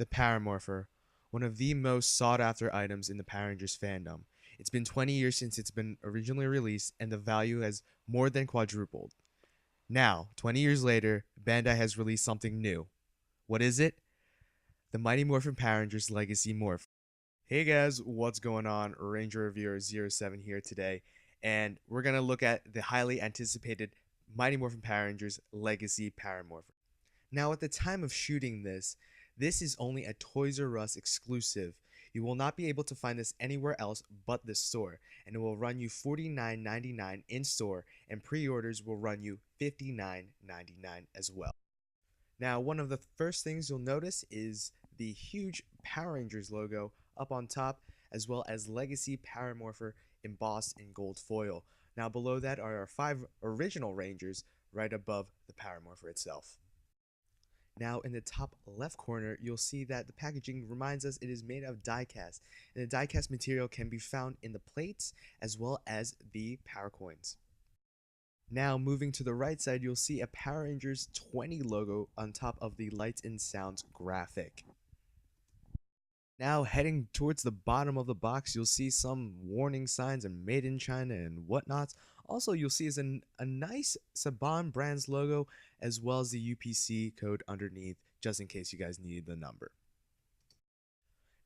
The Paramorpher, one of the most sought after items in the Power Rangers fandom. It's been 20 years since it's been originally released, and the value has more than quadrupled. Now, 20 years later, Bandai has released something new. What is it? The Mighty Morphin Power Rangers Legacy Morph. Hey guys, what's going on? Ranger Reviewer 07 here today, and we're going to look at the highly anticipated Mighty Morphin Power Rangers Legacy Paramorpher. Now, at the time of shooting this is only a Toys R Us exclusive. You will not be able to find this anywhere else but this store, and it will run you $49.99 in store, and pre-orders will run you $59.99 as well. Now, one of the first things you'll notice is the huge Power Rangers logo up on top, as well as Legacy Paramorpher embossed in gold foil. Now, below that are our 5 original Rangers right above the Paramorpher itself. Now, in the top left corner, you'll see that the packaging reminds us it is made of die-cast, and the die-cast material can be found in the plates as well as the power coins. Now, moving to the right side, you'll see a Power Rangers 20 logo on top of the Lights and Sounds graphic. Now, heading towards the bottom of the box, you'll see some warning signs and Made in China and whatnot. Also, you'll see is a nice Saban Brands logo, as well as the UPC code underneath, just in case you guys needed the number.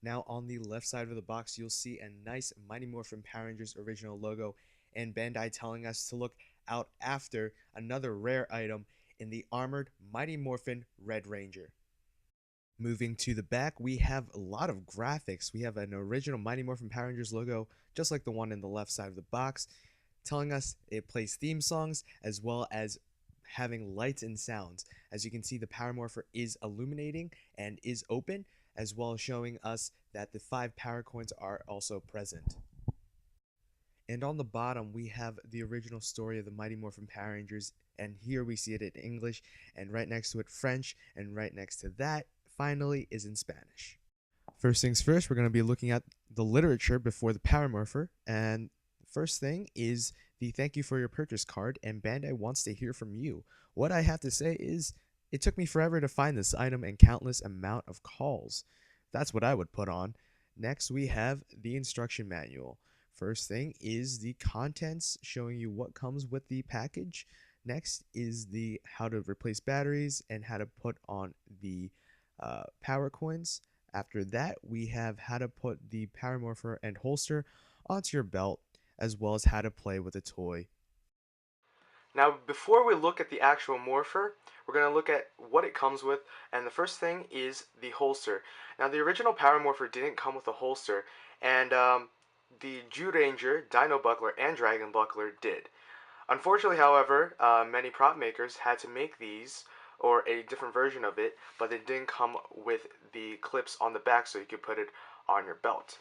Now, on the left side of the box, you'll see a nice Mighty Morphin Power Rangers original logo, and Bandai telling us to look out after another rare item in the armored Mighty Morphin Red Ranger. Moving to the back, we have a lot of graphics. We have an original Mighty Morphin Power Rangers logo, just like the one in the left side of the box, telling us it plays theme songs as well as having lights and sounds. As you can see, the Paramorpher is illuminating and is open, as well as showing us that the 5 power coins are also present. And on the bottom, we have the original story of the Mighty Morphin Power Rangers, and here we see it in English, and right next to it French, and right next to that finally is in Spanish. First things first, we're going to be looking at the literature before the Paramorpher, and the first thing is the thank you for your purchase card, and Bandai wants to hear from you. What I have to say is, it took me forever to find this item and countless amount of calls. That's what I would put on. Next, we have the instruction manual. First thing is the contents showing you what comes with the package. Next is the how to replace batteries and how to put on the power coins. After that, we have how to put the Paramorpher and holster onto your belt, as well as how to play with a toy. Now, before we look at the actual Morpher, we're going to look at what it comes with, and the first thing is the holster. Now, the original Paramorpher didn't come with a holster, and the Zyuranger, Dino Buckler, and Dragon Buckler did. Unfortunately, however, many prop makers had to make these, or a different version of it, but it didn't come with the clips on the back so you could put it on your belt.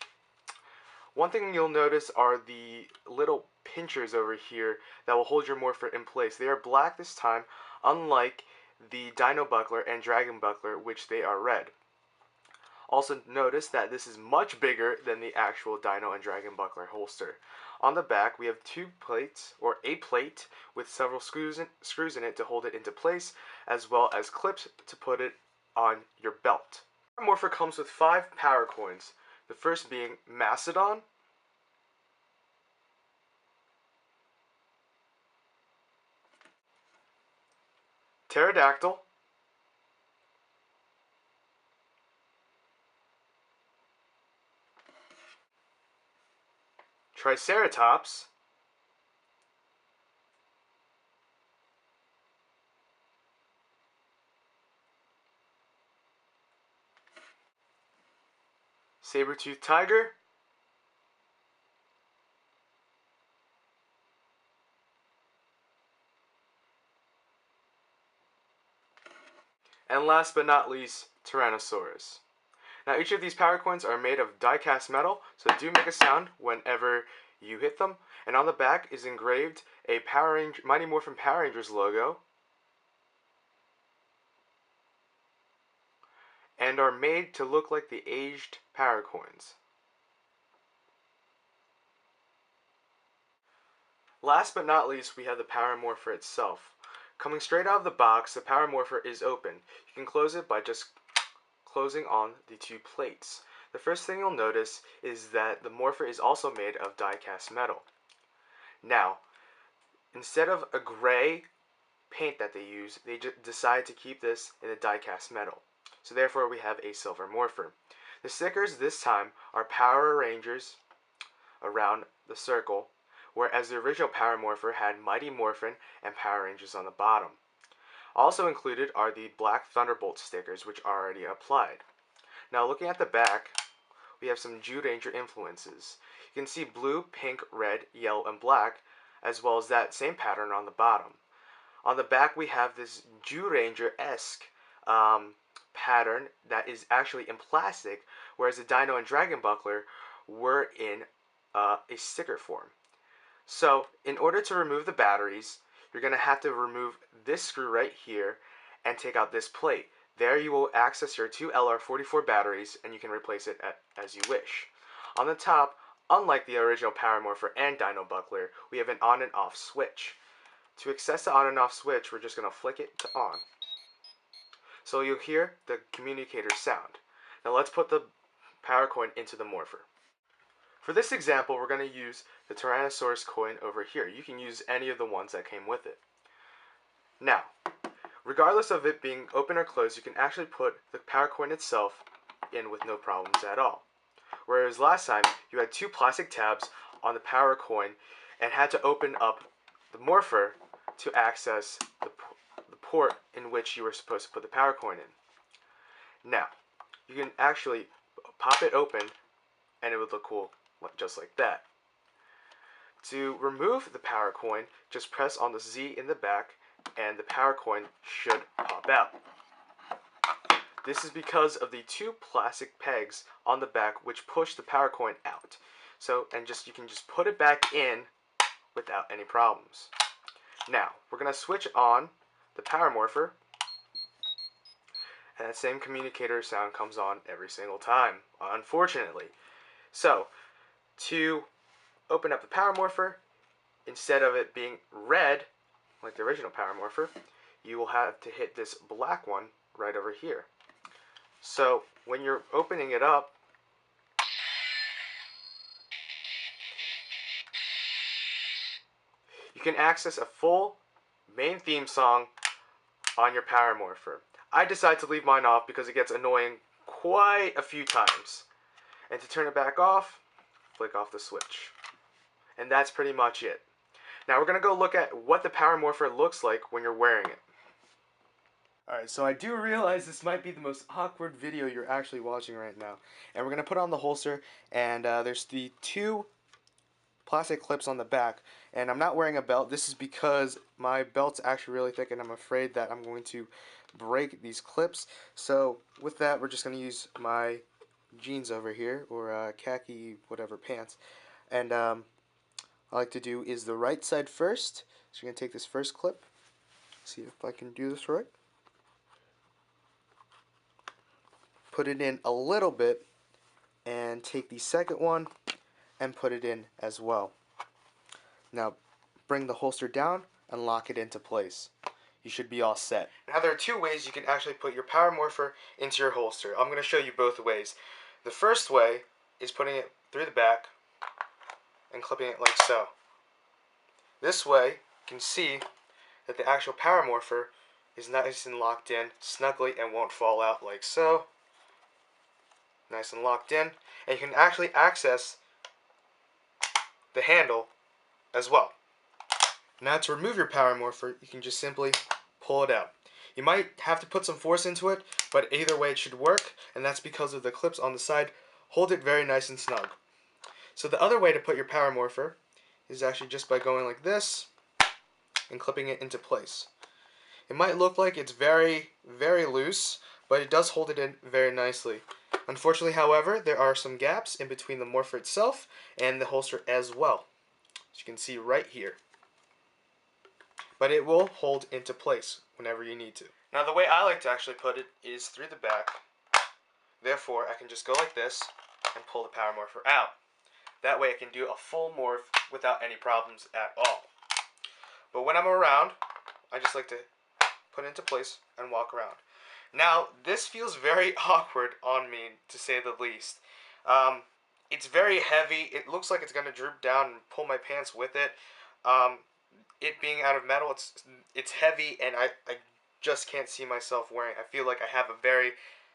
One thing you'll notice are the little pinchers over here that will hold your Morpher in place. They are black this time, unlike the Dino Buckler and Dragon Buckler, which they are red. Also notice that this is much bigger than the actual Dino and Dragon Buckler holster. On the back, we have 2 plates, or a plate, with several screws in it to hold it into place, as well as clips to put it on your belt. Our Morpher comes with 5 power coins, the first being Mastodon, Pterodactyl, Triceratops, Saber-toothed Tiger, and last but not least, Tyrannosaurus. Now, each of these power coins are made of die-cast metal, so do make a sound whenever you hit them. And on the back is engraved a Mighty Morphin Power Rangers logo, and are made to look like the aged power coins. Last but not least, we have the Paramorpher itself. Coming straight out of the box, the Paramorpher is open. You can close it by just closing on the two plates. The first thing you'll notice is that the Morpher is also made of die-cast metal. Now, instead of a gray paint that they use, they decide to keep this in a die-cast metal. So therefore we have a silver Morpher. The stickers this time are Power Rangers around the circle, whereas the original Power Morpher had Mighty Morphin and Power Rangers on the bottom. Also included are the black Thunderbolt stickers, which are already applied. Now looking at the back, we have some Jew Ranger influences. You can see blue, pink, red, yellow, and black, as well as that same pattern on the bottom. On the back we have this Jew Ranger-esque pattern that is actually in plastic, whereas the Dino and Dragon Buckler were in a sticker form. So in order to remove the batteries, you're going to have to remove this screw right here and take out this plate. There you will access your two LR44 batteries, and you can replace it as you wish. On the top, unlike the original Power Morpher and Dino Buckler, we have an on and off switch. To access the on and off switch, we're just going to flick it to on. So you'll hear the communicator sound. Now let's put the power coin into the Morpher. For this example, we're going to use the Tyrannosaurus coin over here. You can use any of the ones that came with it. Now, regardless of it being open or closed, you can actually put the power coin itself in with no problems at all. Whereas last time, you had two plastic tabs on the power coin and had to open up the Morpher to access the port in which you were supposed to put the power coin in. Now, you can actually pop it open and it would look cool just like that. To remove the power coin, just press on the Z in the back and the power coin should pop out. This is because of the two plastic pegs on the back which push the power coin out. So, you can just put it back in without any problems. Now, we're going to switch on the Power Morpher, and that same communicator sound comes on every single time, unfortunately. So, to open up the Power Morpher, instead of it being red, like the original Power Morpher, you will have to hit this black one right over here. So, when you're opening it up, you can access a full main theme song on your Power Morpher. I decide to leave mine off because it gets annoying quite a few times. And to turn it back off, flick off the switch. And that's pretty much it. Now we're going to go look at what the Power Morpher looks like when you're wearing it. Alright, so I do realize this might be the most awkward video you're actually watching right now. And we're going to put on the holster, and there's the two plastic clips on the back, and I'm not wearing a belt. This is because my belt's actually really thick and I'm afraid that I'm going to break these clips. So with that, we're just going to use my jeans over here, or khaki whatever pants, and I like to do is the right side first. So you're going to take this first clip, see if I can do this right, put it in a little bit, and take the second one and put it in as well. Now bring the holster down and lock it into place. You should be all set. Now there are two ways you can actually put your Power Morpher into your holster. I'm going to show you both ways. The first way is putting it through the back and clipping it like so. This way you can see that the actual Power Morpher is nice and locked in snugly and won't fall out like so. Nice and locked in. And you can actually access the handle as well. Now to remove your Power Morpher, you can just simply pull it out. You might have to put some force into it, but either way it should work, and that's because of the clips on the side hold it very nice and snug. So the other way to put your Power Morpher is actually just by going like this and clipping it into place. It might look like it's very, very loose, but it does hold it in very nicely. Unfortunately, however, there are some gaps in between the Morpher itself and the holster as well, as you can see right here. But it will hold into place whenever you need to. Now the way I like to actually put it is through the back. Therefore, I can just go like this and pull the Power Morpher out. That way I can do a full morph without any problems at all. But when I'm around, I just like to put it into place and walk around. Now, this feels very awkward on me, to say the least. It's very heavy. It looks like it's going to droop down and pull my pants with it. Um, it being out of metal, it's heavy, and I just can't see myself wearing. I feel like I have a very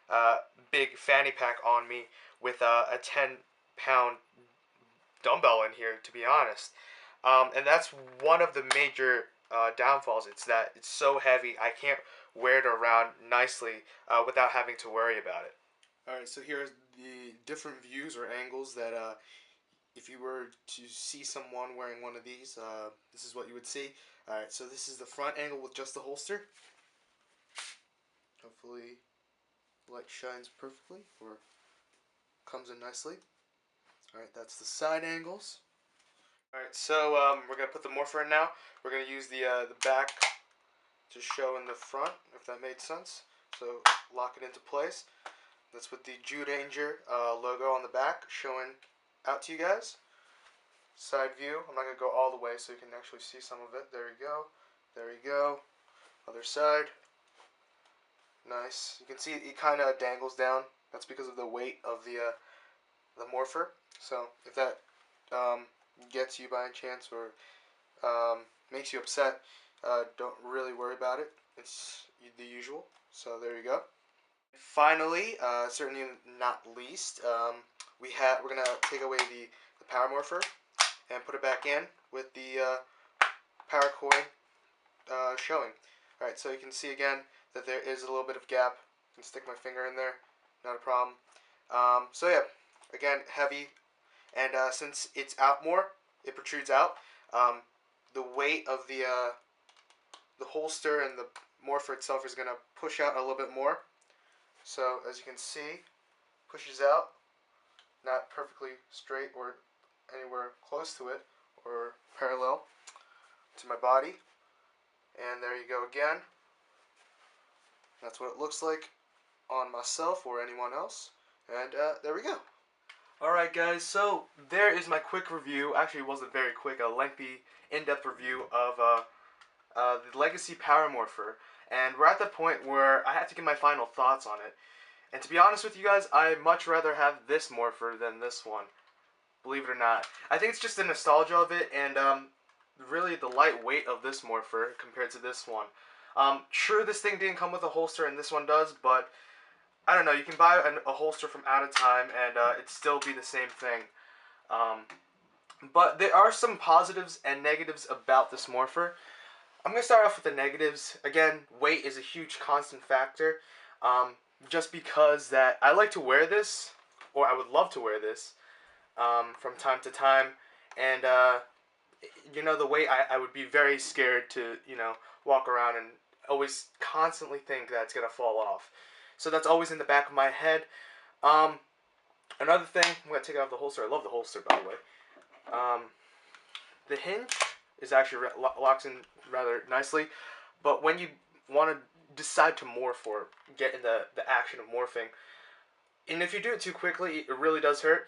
uh, big fanny pack on me with a 10-pound dumbbell in here, to be honest. And that's one of the major downfalls. It's that it's so heavy, I can't wear it around nicely without having to worry about it. Alright, so here's the different views or angles that if you were to see someone wearing one of these, this is what you would see. Alright, so this is the front angle with just the holster. Hopefully light shines perfectly or comes in nicely. Alright, that's the side angles. Alright, so we're going to put the Morpher in now. We're going to use the back to show in the front, if that made sense. So lock it into place. That's with the Jew Danger logo on the back showing out to you guys. Side view, I'm not going to go all the way so you can actually see some of it. There you go. There you go. Other side. Nice. You can see it kind of dangles down. That's because of the weight of the Morpher. So if that gets you by any chance or makes you upset, don't really worry about it. It's the usual. So there you go. Finally, certainly not least, we're gonna take away the power morpher and put it back in with the power coin showing. All right, so you can see again that there is a little bit of gap. I can stick my finger in there, not a problem. So yeah, again, heavy, and since it's out more, it protrudes out. The weight of the holster and the morpher itself is gonna push out a little bit more. So as you can see, pushes out, not perfectly straight or anywhere close to it or parallel to my body. And there you go again. That's what it looks like on myself or anyone else. And there we go. Alright guys, so there is my quick review. Actually, it wasn't very quick, a lengthy, in-depth review of the Legacy Power Morpher. And we're at the point where I have to give my final thoughts on it. And to be honest with you guys, I'd much rather have this Morpher than this one. Believe it or not. I think it's just the nostalgia of it and really the lightweight of this Morpher compared to this one. Sure, this thing didn't come with a holster and this one does, but I don't know, you can buy a holster from out of time and it'd still be the same thing. But there are some positives and negatives about this Morpher. I'm going to start off with the negatives. Again, weight is a huge constant factor. Just because that I like to wear this, or I would love to wear this, from time to time. And, you know, the weight, I would be very scared to, you know, walk around and always constantly think that it's going to fall off. So that's always in the back of my head. Another thing, I'm going to take it off the holster. I love the holster, by the way. The hinge is actually locks in rather nicely, but when you want to decide to morph or get in the action of morphing, and if you do it too quickly, it really does hurt.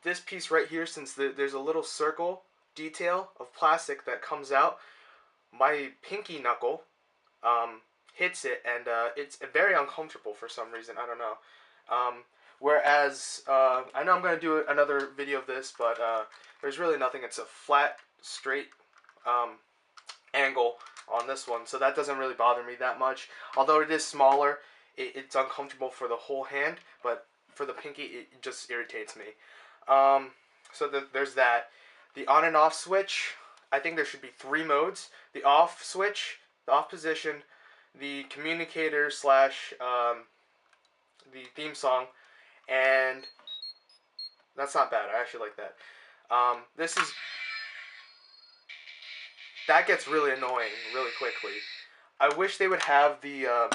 This piece right here, since there's a little circle detail of plastic that comes out, my pinky knuckle hits it, and it's very uncomfortable for some reason. I don't know. Whereas, I know I'm going to do another video of this, but there's really nothing. It's a flat, straight angle on this one, so that doesn't really bother me that much. Although it is smaller, it's uncomfortable for the whole hand, but for the pinky, it just irritates me. So there's that. The on and off switch, I think there should be 3 modes. The off switch, the off position, the communicator slash the theme song, and that's not bad. I actually like that. That gets really annoying really quickly. I wish they would have the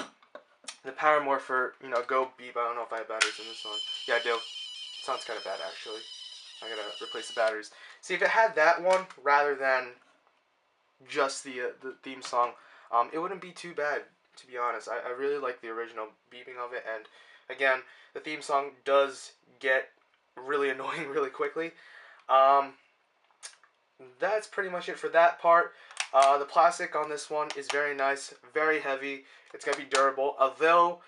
Power Morpher, you know, go beep. I don't know if I have batteries in this one. Yeah, I do. It sounds kind of bad, actually. I gotta replace the batteries. See, if it had that one rather than just the theme song, it wouldn't be too bad, to be honest. I really like the original beeping of it, and again, the theme song does get really annoying really quickly. That's pretty much it for that part. The plastic on this one is very nice, very heavy. It's going to be durable, although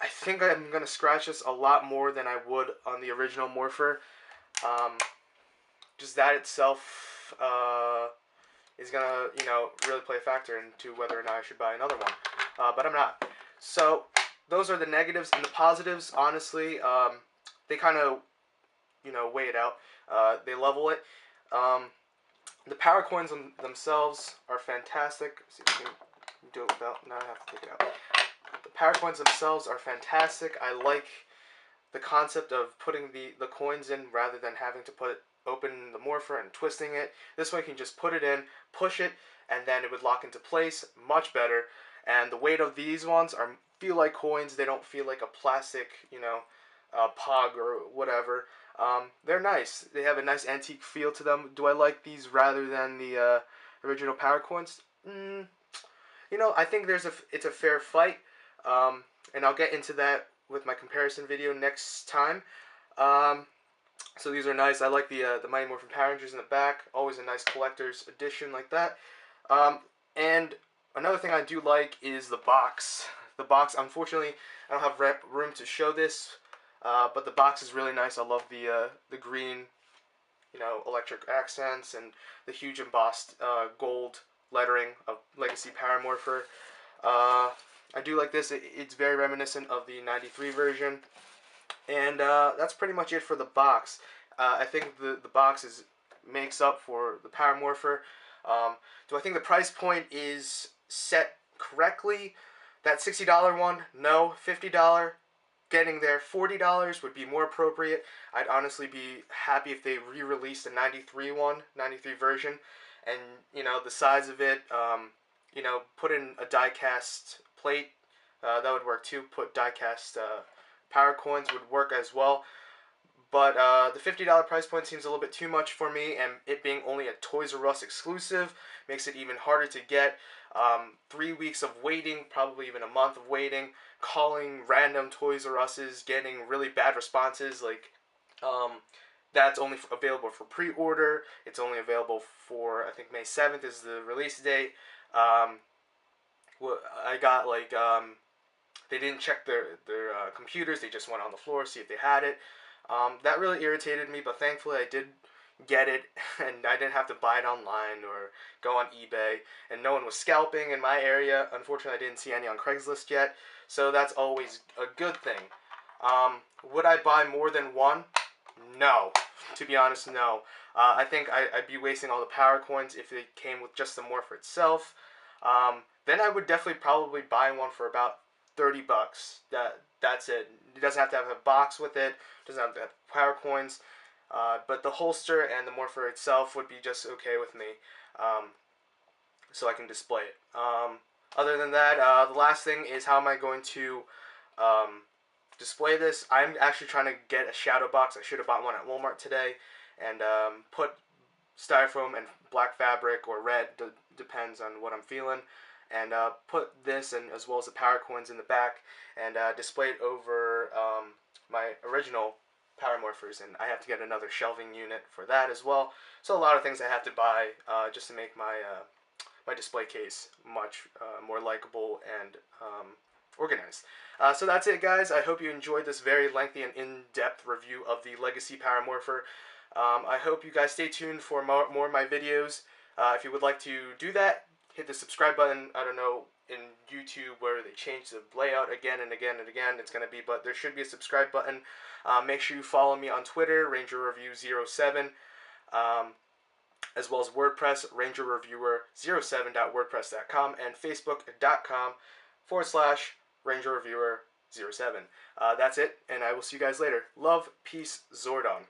I think I'm going to scratch this a lot more than I would on the original Morpher. Um, just that itself is going to, really play a factor into whether or not I should buy another one. But I'm not. So those are the negatives. And the positives, honestly, they kind of, weigh it out. They level it. The power coins themselves are fantastic. Let's see if we can do it without. Now I have to take it out. The power coins themselves are fantastic. I like the concept of putting the coins in rather than having to open the Morpher and twisting it. This way you can just put it in, push it, and then it would lock into place. Much better. And the weight of these ones feel like coins. They don't feel like a plastic, pog or whatever. They're nice. They have a nice antique feel to them. Do I like these rather than the original power coins? I think it's a fair fight. And I'll get into that with my comparison video next time. So these are nice. I like the Mighty Morphin Power Rangers in the back. Always a nice collector's edition like that. And another thing I do like is the box. The box, unfortunately, I don't have room to show this, but the box is really nice. I love the green, electric accents and the huge embossed gold lettering of Legacy Power Morpher. I do like this. It's very reminiscent of the 93 version. And that's pretty much it for the box. I think the box makes up for the Power Morpher. Do I think the price point is set correctly? That $60 one? No. $50? Getting there. $40 would be more appropriate. I'd honestly be happy if they re-released the 93 version. And, the size of it, put in a die-cast plate. That would work too. Put die-cast power coins would work as well. But the $50 price point seems a little bit too much for me, and it being only a Toys R Us exclusive makes it even harder to get. 3 weeks of waiting, probably even a month of waiting, calling random Toys R Us's, getting really bad responses, that's only available for pre-order. It's only available for, I think, May 7th is the release date. I got, they didn't check their computers. They just went on the floor, see if they had it. That really irritated me, but thankfully I did get it, and I didn't have to buy it online or go on eBay, and no one was scalping in my area. Unfortunately, I didn't see any on Craigslist yet, so that's always a good thing. Would I buy more than one? No. To be honest, no. I think I'd be wasting all the power coins if it came with just the Morpher itself. Then I would definitely probably buy one for about $30. That's it. It doesn't have to have a box with it. It doesn't have to have power coins. But the holster and the Morpher itself would be just okay with me. So I can display it. Other than that, the last thing is how am I going to display this? I'm actually trying to get a shadow box. I should have bought one at Walmart today. And put styrofoam and black fabric or red, depends on what I'm feeling. And put this and as well as the power coins in the back and display it over my original Power Morphers, and I have to get another shelving unit for that as well. So a lot of things I have to buy just to make my my display case much more likable and organized. So that's it, guys. I hope you enjoyed this very lengthy and in-depth review of the Legacy Power Morpher. I hope you guys stay tuned for more of my videos. If you would like to do that, hit the subscribe button. I don't know in YouTube where they change the layout again and again and again. It's going to be, but there should be a subscribe button. Make sure you follow me on Twitter, RangerReview07, as well as WordPress, RangerReviewer07.wordpress.com, and Facebook.com/RangerReviewer07. That's it, and I will see you guys later. Love, peace, Zordon.